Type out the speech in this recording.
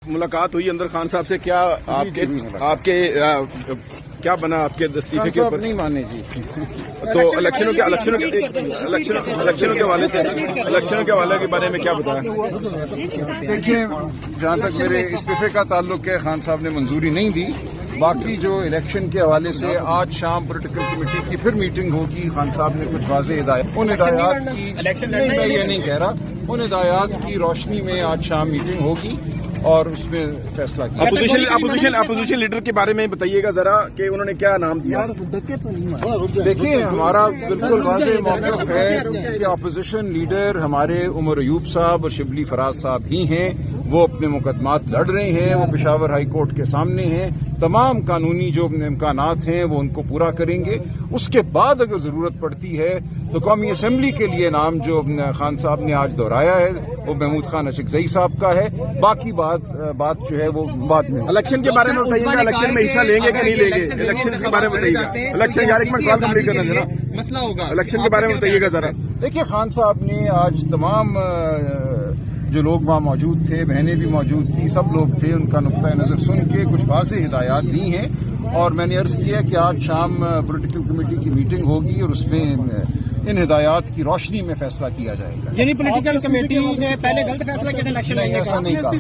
मुलाकात हुई अंदर खान साहब से, क्या आपके क्या बना आपके इस्तीफे के ऊपर? नहीं माने जी। तो इलेक्शनों के हवाले के बारे में क्या बताया? देखिए, जहाँ तक मेरे इस्तीफे का ताल्लुक है, खान साहब ने मंजूरी नहीं दी। बाकी जो इलेक्शन के हवाले से आज शाम पॉलिटिकल कमेटी की फिर मीटिंग होगी। खान साहब ने कुछ वाज़ेह हिदायत, उन हिदायत की नहीं, मैं ये नहीं कह रहा, उन हिदायत की रोशनी में आज शाम मीटिंग होगी और उसमें फैसला किया। अपोजिशन लीडर के बारे में बताइएगा जरा कि उन्होंने क्या नाम दिया? देखिए, हमारा बिल्कुल वाज़ेह मौक़िफ़ है कि अपोजिशन लीडर हमारे उमर अयूब साहब और शिबली फराज साहब ही हैं। वो अपने मुकदमात लड़ रहे हैं, वो पेशावर हाई कोर्ट के सामने हैं। तमाम कानूनी जो इम्कानात हैं वो उनको पूरा करेंगे। उसके बाद अगर जरूरत पड़ती है तो कौमी असम्बली के लिए नाम जो खान साहब ने आज दोहराया है वो महमूद खान अशकजई साहब का है। बाकी बात जो है वो बाद में। इलेक्शन के बारे में बताइएगा, इलेक्शन में हिस्सा लेंगे कि नहीं लेंगे? इलेक्शन के बारे में बताइएगा। इलेक्शन यार एक मिनट कॉल कंप्लीट करना जरा, मसला होगा। इलेक्शन के बारे में बताइएगा जरा। देखिए, खान साहब ने आज तमाम जो लोग वहाँ मौजूद थे, बहनें भी मौजूद थी, सब लोग थे, उनका नुक्ता नज़र सुन के कुछ वाज़ेह हिदायत दी हैं और मैंने अर्ज़ किया कि आज शाम पॉलिटिकल कमेटी की मीटिंग होगी और उसमें इन हिदायत की रोशनी में फैसला किया जाएगा। यानी पॉलिटिकल कमेटी ने पहले गलत फैसला किया था इलेक्शन? नहीं, ऐसा नहीं कहा।